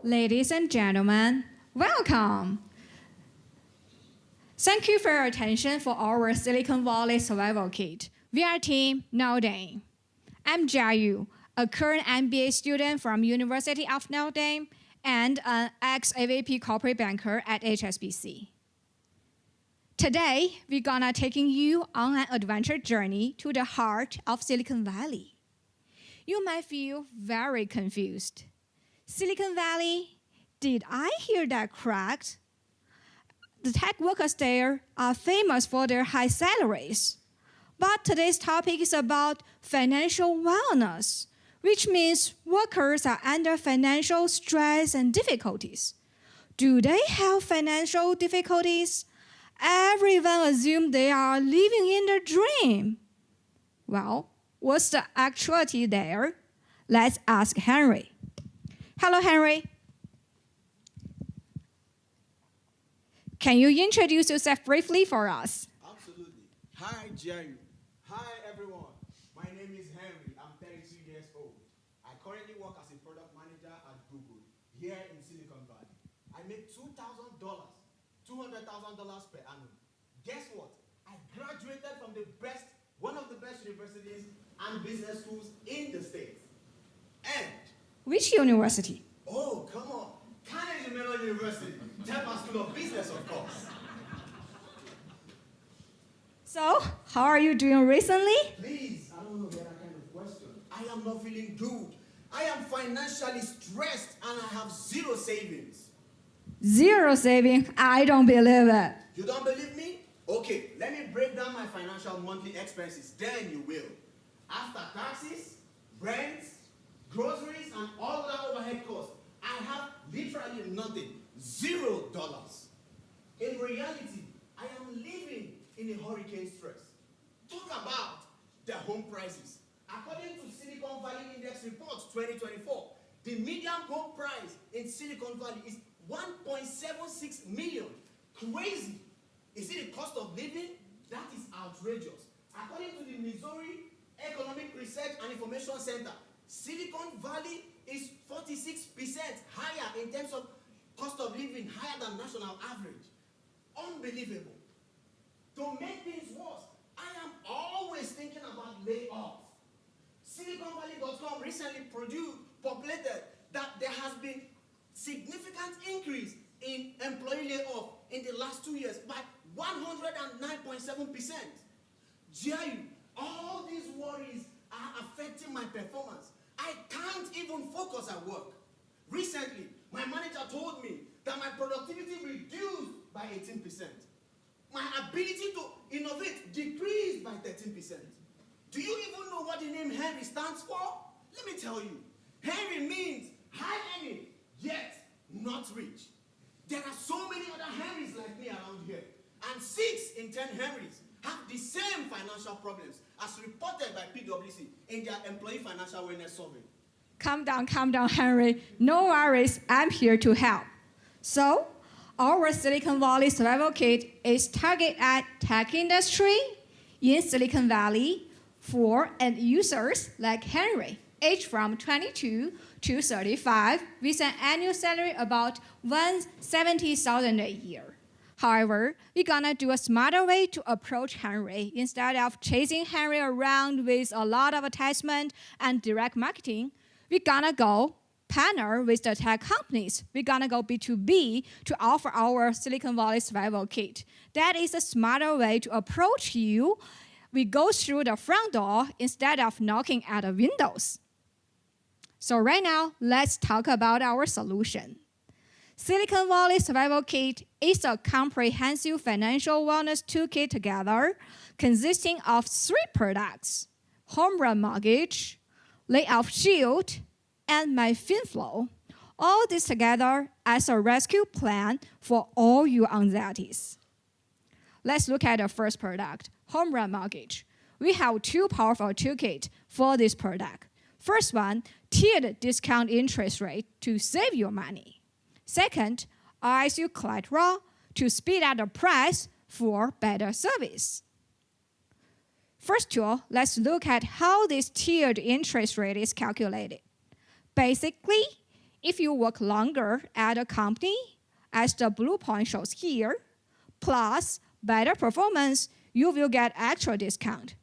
Ladies and gentlemen, welcome. Thank you for your attention for our Silicon Valley Survival Kit. We are Team Notre. I'm Jiayu, a current MBA student from University of Notre and an ex-AVP corporate banker at HSBC. Today, we're gonna taking you on an adventure journey to the heart of Silicon Valley. You might feel very confused. Silicon Valley? Did I hear that correct? The tech workers there are famous for their high salaries. But today's topic is about financial wellness, which means workers are under financial stress and difficulties. Do they have financial difficulties? Everyone assumes they are living in their dream. Well, what's the actuality there? Let's ask Henry. Hello, Henry. Can you introduce yourself briefly for us? Absolutely. Hi, Jerry. Hi, everyone. My name is Henry. I'm 32 years old. I currently work as a product manager at Google here in Silicon Valley. I make $2,000, $200,000 per annum. Guess what? I graduated from one of the best universities and business schools in the States. And Which university? oh, come on. Carnegie Mellon University, Tampa School of Business, of course. So, how are you doing recently? Please, I don't know that kind of question. I am not feeling good. I am financially stressed and I have zero savings. Zero saving? I don't believe it. You don't believe me? Okay, let me break down my financial monthly expenses, then you will. After taxes, rent, groceries, and all other overhead costs, I have literally nothing, $0. In reality, I am living in a hurricane stress. Talk about the home prices. According to Silicon Valley Index Reports 2024, the median home price in Silicon Valley is 1.76 million. Crazy. Is it the cost of living? That is outrageous. According to the Missouri Economic Research and Information Center, Silicon Valley is 46% higher in terms of cost of living, higher than national average. Unbelievable. To make things worse, I am always thinking about layoffs. SiliconValley.com recently populated that there has been significant increase in employee layoff in the last 2 years by 109.7%. Jerry, all these worries are affecting my performance. I can't even focus at work. Recently, my manager told me that my productivity reduced by 18%. My ability to innovate decreased by 13%. Do you even know what the name Henry stands for? Let me tell you. Henry means high earning, yet not rich. There are so many other Henrys like me around here. And 6 in 10 Henrys have the same financial problems as reported by PwC in their Employee Financial Wellness Survey. Calm down, Henry. No worries, I'm here to help. So, our Silicon Valley Survival Kit is targeted at tech industry in Silicon Valley for end users like Henry, aged from 22 to 35, with an annual salary about $170,000 a year. However, we're gonna do a smarter way to approach Henry. Instead of chasing Henry around with a lot of attachment and direct marketing, we're gonna go partner with the tech companies. We're gonna go B2B to offer our Silicon Valley Survival Kit. That is a smarter way to approach you. We go through the front door instead of knocking at the windows. So right now, let's talk about our solution. Silicon Valley Survival Kit is a comprehensive financial wellness toolkit together consisting of 3 products: Home Run Mortgage, Layoff Shield, and My FinFlow. All this together as a rescue plan for all your anxieties. Let's look at the first product, Home Run Mortgage. We have 2 powerful toolkits for this product. First one, tiered discount interest rate to save your money. Second, RSU collateral to speed up the price for better service. First tool, let's look at how this tiered interest rate is calculated. Basically, if you work longer at a company, as the blue point shows here, plus better performance, you will get extra discount.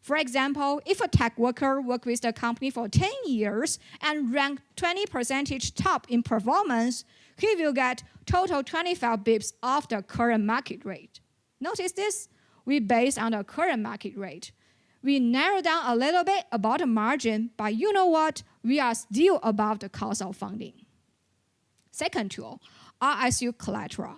For example, if a tech worker works with the company for 10 years and rank 20% top in performance, he will get total 25 bips off the current market rate. Notice this? We based on the current market rate. We narrow down a little bit about the margin, but you know what? We are still above the cost of funding. Second tool, RSU collateral.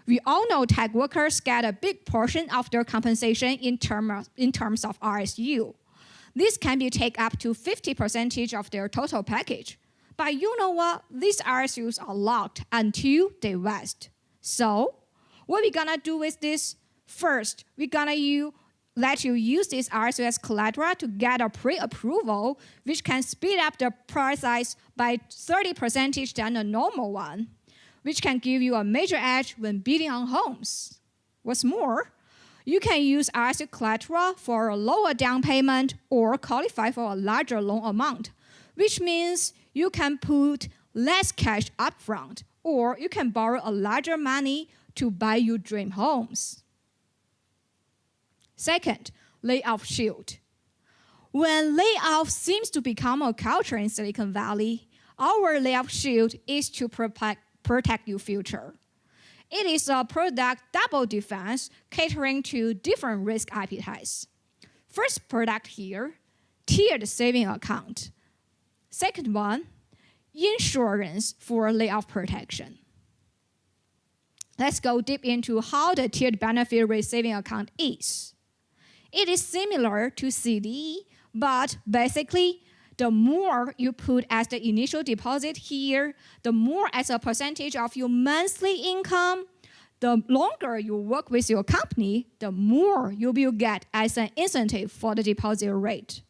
We all know tech workers get a big portion of their compensation in terms of RSU. This can be taken up to 50% of their total package. But you know what? These RSUs are locked until they vest. So, what we're gonna do with this? First, we're gonna let you use this RSU as collateral to get a pre-approval, which can speed up the process by 30% than a normal one, which can give you a major edge when bidding on homes. What's more, you can use RSU collateral for a lower down payment or qualify for a larger loan amount, which means you can put less cash upfront, or you can borrow a larger money to buy your dream homes. Second, layoff shield. When layoff seems to become a culture in Silicon Valley, our layoff shield is to protect your future. It is a product double defense catering to different risk appetites. First product here, tiered saving account. Second one, insurance for layoff protection. Let's go deep into how the tiered benefit rate saving account is. It is similar to CD, but basically, the more you put as the initial deposit here, the more as a percentage of your monthly income, the longer you work with your company, the more you will get as an incentive for the deposit rate.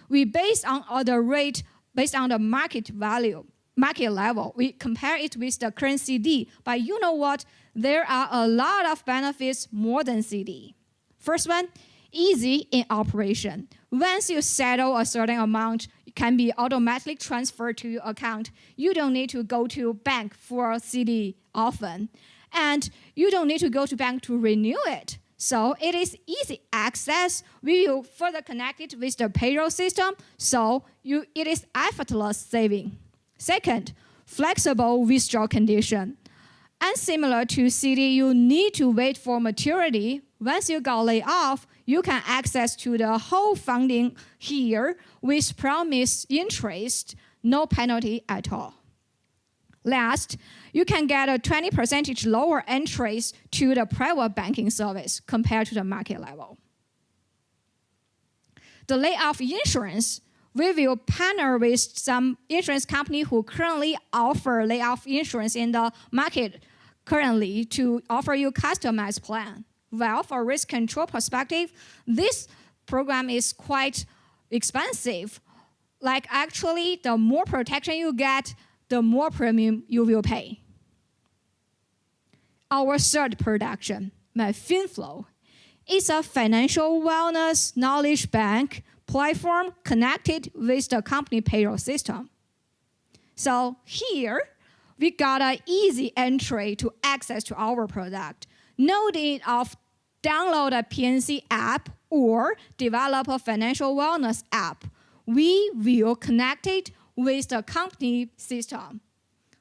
We base on the rate based on the market level. We compare it with the current CD, but you know what? There are a lot of benefits more than CD. First one, easy in operation. Once you settle a certain amount, it can be automatically transferred to your account. You don't need to go to bank for a CD often. And you don't need to go to bank to renew it. So it is easy access. We will further connect it with the payroll system, so it is effortless saving. Second, flexible withdrawal condition. And similar to CD, you need to wait for maturity. Once you got laid off, you can access to the whole funding here with promised interest, no penalty at all. Last, you can get a 20% lower interest to the private banking service compared to the market level. The layoff insurance, we will partner with some insurance company who currently offer layoff insurance in the market currently to offer you customized plan. Well, for risk control perspective, this program is quite expensive. Like actually, the more protection you get, the more premium you will pay. Our third production, my FinFlow, is a financial wellness knowledge bank platform connected with the company payroll system. So here, we got an easy entry to access to our product. No need of download a PNC app or develop a financial wellness app. We will connect it with the company system,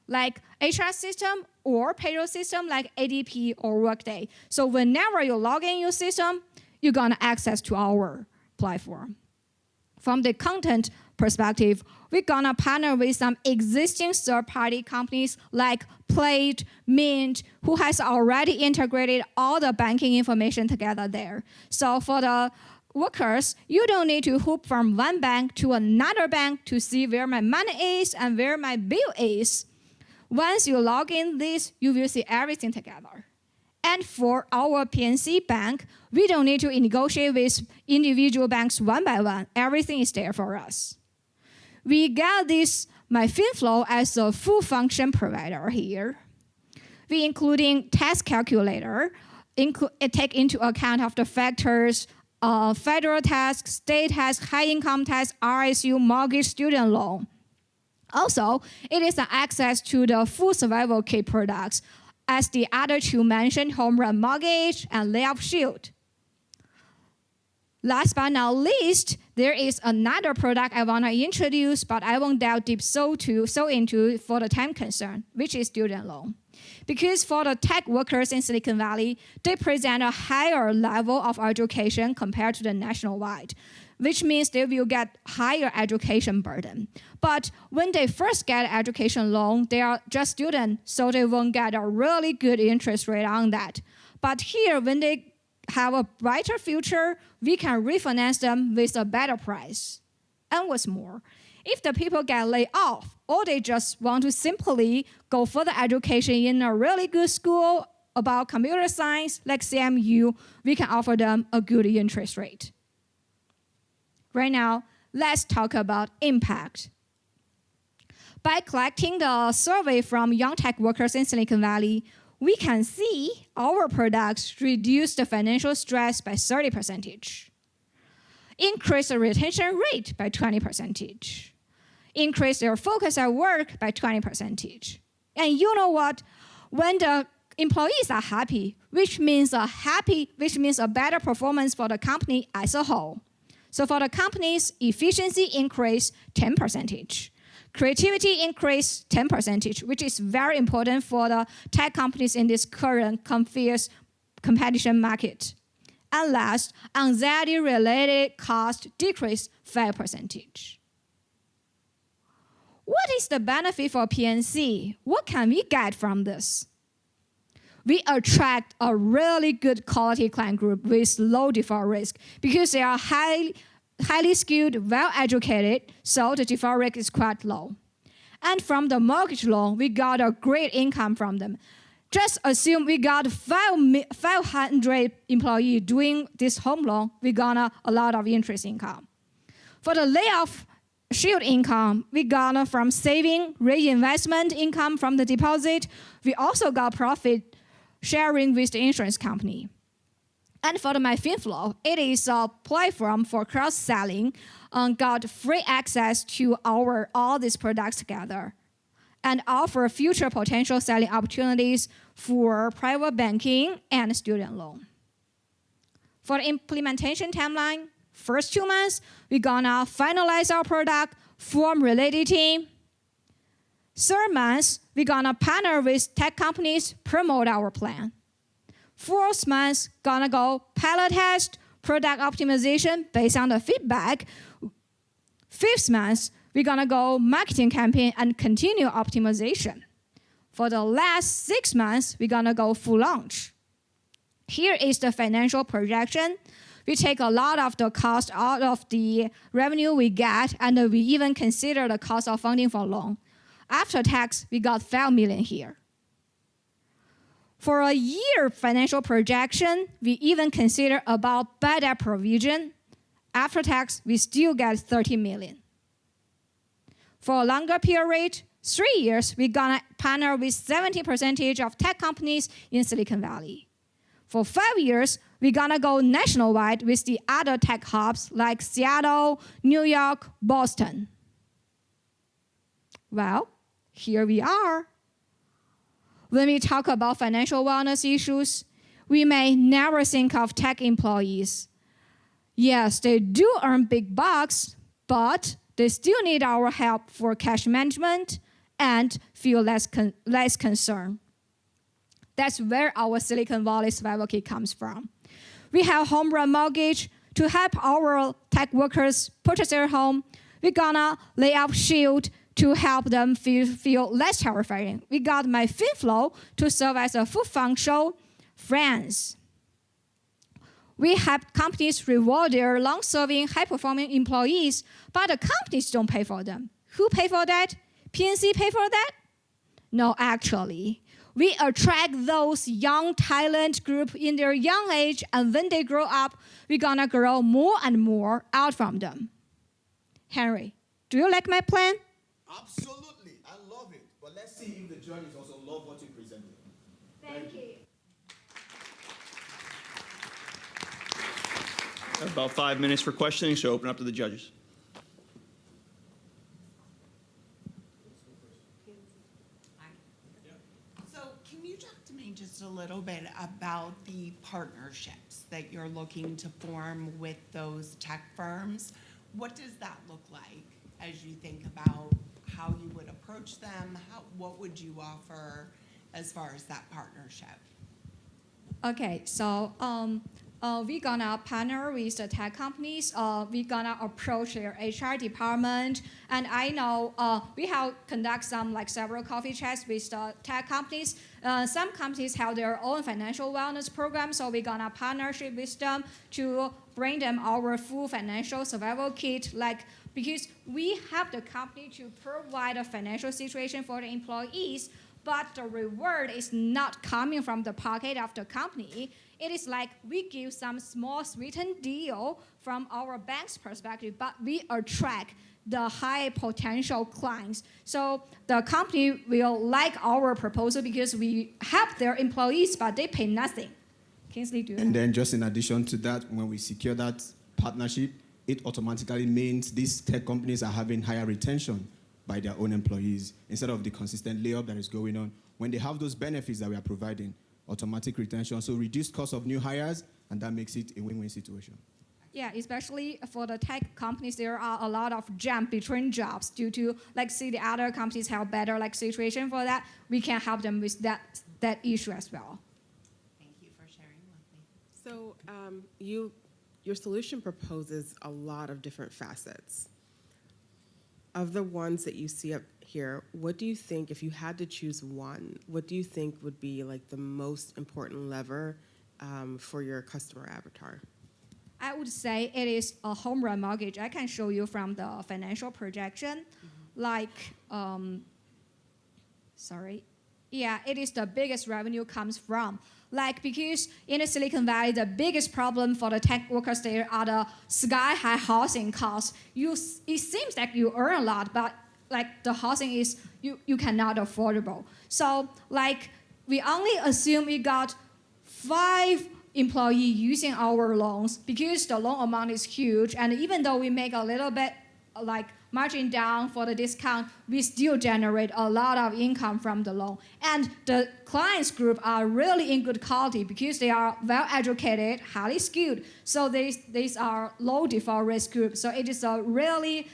like HR system or payroll system like ADP or Workday. So whenever you log in your system, you're gonna access to our platform. From the content perspective, we're gonna partner with some existing third-party companies like Plate, Mint, who has already integrated all the banking information together there. So for the workers, you don't need to hoop from one bank to another bank to see where my money is and where my bill is. Once you log in this, you will see everything together. And for our PNC bank, we don't need to negotiate with individual banks one by one. Everything is there for us. We got this my FinFlow as a full function provider here. We including tax calculator, take into account of the factors federal tax, state tax, high income tax, RSU, mortgage, student loan. Also, it is an access to the full survival kit products, as the other two mentioned, home run mortgage and layoff shield. Last but not least, there is another product I want to introduce, but I won't delve deep so into for the time concern, which is student loan. Because for the tech workers in Silicon Valley, they present a higher level of education compared to the nationwide, which means they will get higher education burden. But when they first get education loan, they are just students, so they won't get a really good interest rate on that. But here, when they have a brighter future, we can refinance them with a better price. And what's more, if the people get laid off, or they just want to simply go further education in a really good school about computer science like CMU, we can offer them a good interest rate. Right now, let's talk about impact. By collecting the survey from young tech workers in Silicon Valley, we can see our products reduce the financial stress by 30%, increase the retention rate by 20%, increase their focus at work by 20%. And you know what? When the employees are happy, which means a better performance for the company as a whole. So for the company's efficiency increase 10%. Creativity increase 10%, which is very important for the tech companies in this current fierce competition market. And last, anxiety-related cost decrease 5%. What is the benefit for PNC? What can we get from this? We attract a really good quality client group with low default risk because they are highly skilled, well-educated, so the default rate is quite low. And from the mortgage loan, we got a great income from them. Just assume we got 500 employees doing this home loan, we got a lot of interest income. For the layoff shield income, we got from saving, reinvestment income from the deposit. We also got profit sharing with the insurance company. And for the MyFinFlow, it is a platform for cross-selling, got free access to all these products together, and offer future potential selling opportunities for private banking and student loan. For the implementation timeline, first 2 months, we're gonna finalize our product, form related team. Third month, we're gonna partner with tech companies, promote our plan. 4th month, gonna go pilot test, product optimization based on the feedback. 5th month, we're gonna go marketing campaign and continue optimization. For the last 6 months, we're gonna go full launch. Here is the financial projection. We take a lot of the cost out of the revenue we get, and we even consider the cost of funding for loan. After tax, we got $5 million here. For a year financial projection, we even consider about bad debt provision. After tax, we still get $30 million. For a longer period, 3 years, we're gonna partner with 70% of tech companies in Silicon Valley. For 5 years, we're gonna go nationwide with the other tech hubs like Seattle, New York, Boston. Well, here we are. When we talk about financial wellness issues, we may never think of tech employees. Yes, they do earn big bucks, but they still need our help for cash management and feel less concerned. That's where our Silicon Valley Survival Kit comes from. We have home run mortgage to help our tech workers purchase their home. We're gonna lay out shield to help them feel less terrifying. We got MyFinFlow to serve as a full functional friends. We help companies reward their long-serving, high-performing employees, but the companies don't pay for them. Who pay for that? PNC pay for that? No, actually. We attract those young talent group in their young age, and when they grow up, we're gonna grow more and more out from them. Henry, do you like my plan? Absolutely, I love it. But let's see if the judges also love what you presented. Thank you. About 5 minutes for questioning, so open up to the judges. just a little bit about the partnerships that you're looking to form with those tech firms. What does that look like as you think about how you would approach them? What would you offer as far as that partnership? Okay, so we're gonna partner with the tech companies. We're gonna approach their HR department, and I know we have conduct some like several coffee chats with the tech companies. Some companies have their own financial wellness program, so we're gonna partnership with them to bring them our full financial survival kit. Like because we have the company to provide a financial situation for the employees, but the reward is not coming from the pocket of the company. It is like we give some small sweetened deal from our bank's perspective, but we attract the high potential clients. So the company will like our proposal because we help their employees, but they pay nothing. Kingsley, do you And then just in addition to that, when we secure that partnership, it automatically means these tech companies are having higher retention by their own employees instead of the consistent layoff that is going on. When they have those benefits that we are providing, automatic retention, so reduced cost of new hires, and that makes it a win-win situation. Yeah, especially for the tech companies, there are a lot of jump between jobs due to like see the other companies have better like situation for that. We can help them with that issue as well. Thank you for sharing with me. So your solution proposes a lot of different facets. Of the ones that you see up here, what do you think, if you had to choose one, what do you think would be like the most important lever for your customer avatar? I would say it is a home run mortgage. I can show you from the financial projection. Like, it is the biggest revenue comes from. Like, because in the Silicon Valley, the biggest problem for the tech workers there are the sky-high housing costs. It seems like you earn a lot, but like the housing is, you cannot affordable. So like, we only assume we got 5 employees using our loans because the loan amount is huge. And even though we make a little bit like margin down for the discount, we still generate a lot of income from the loan. And the clients group are really in good quality because they are well educated, highly skilled. So these are low default risk group. So it is a really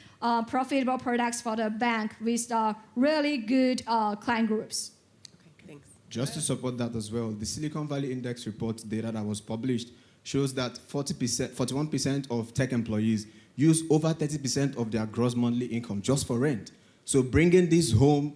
profitable products for the bank with really good client groups. Okay, thanks. Just to support that as well, the Silicon Valley Index report data that was published shows that 41% of tech employees use over 30% of their gross monthly income just for rent. So bringing this home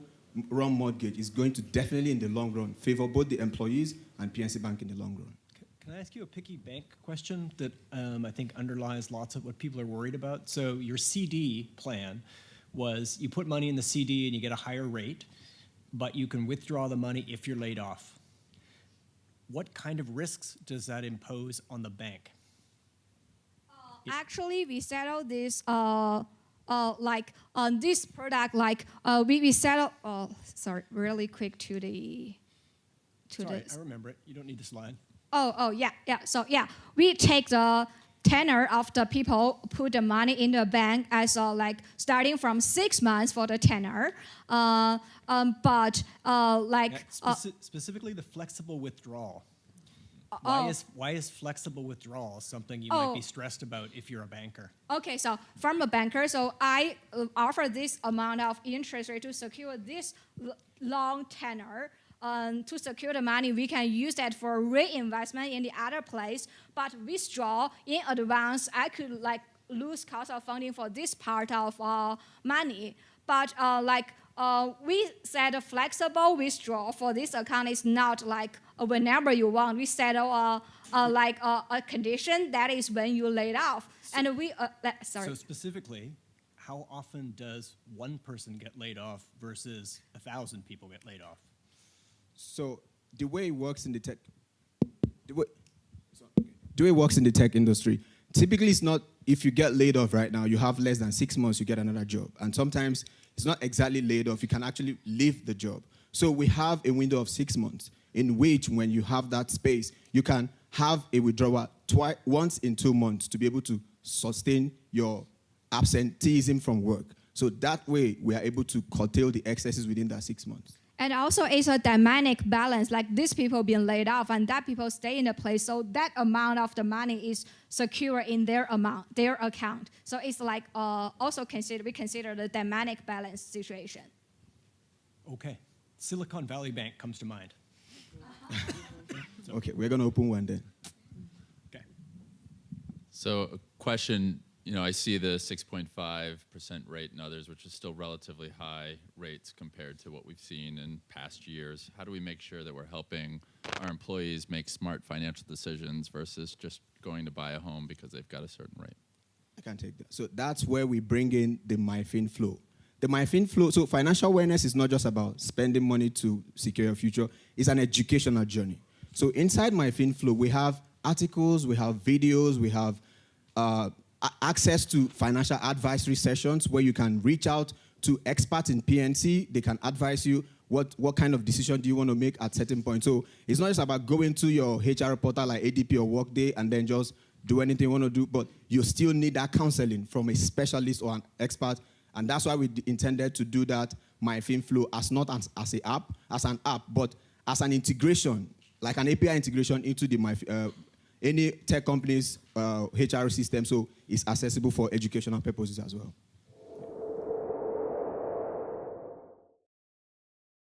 run mortgage is going to definitely, in the long run, favor both the employees and PNC Bank in the long run. Can I ask you a picky bank question that I think underlies lots of what people are worried about? So your CD plan was you put money in the CD and you get a higher rate, but you can withdraw the money if you're laid off. What kind of risks does that impose on the bank? Actually, we settle this like on this product. Like we settle. Really quick to the. Sorry, I remember it. You don't need the slide. Yeah. So yeah, we take the tenor of the people put the money in the bank as like starting from 6 months for the tenor, Specifically the flexible withdrawal. Why is flexible withdrawal something you might be stressed about if you're a banker? Okay, so from a banker, so I offer this amount of interest rate to secure this long tenor. To secure the money, we can use that for reinvestment in the other place. But withdraw in advance, I could like lose cost of funding for this part of money. But we set a flexible withdrawal for this account is not like whenever you want. We settle a condition that is when you laid off. And we So specifically, how often does one person get laid off versus 1,000 people get laid off? So the way it works in the tech industry, typically it's not if you get laid off right now, you have less than 6 months, you get another job. And sometimes it's not exactly laid off, you can actually leave the job. So we have a window of 6 months in which when you have that space, you can have a withdrawal once in 2 months to be able to sustain your absenteeism from work. So that way we are able to curtail the excesses within that 6 months. And also it's a dynamic balance, like these people being laid off and that people stay in a place, so that amount of the money is secure in their account. So it's like also we consider the dynamic balance situation. Okay. Silicon Valley Bank comes to mind. Okay, we're going to open one then. Okay. So a question, I see the 6.5% rate and others, which is still relatively high rates compared to what we've seen in past years. How do we make sure that we're helping our employees make smart financial decisions versus just going to buy a home because they've got a certain rate? I can take that. So that's where we bring in the MyFin flow. The MyFin flow, so financial awareness is not just about spending money to secure your future. It's an educational journey. So inside MyFin flow, we have articles, we have videos, we have access to financial advisory sessions where you can reach out to experts in PNC. They can advise you what kind of decision do you want to make at certain point. So it's not just about going to your HR portal like ADP or Workday and then just do anything you want to do, but you still need that counseling from a specialist or an expert. And that's why we intended to do that MyFin flow as not as an app, but as an integration, like an API integration into the any tech company's HR system, so it's accessible for educational purposes as well.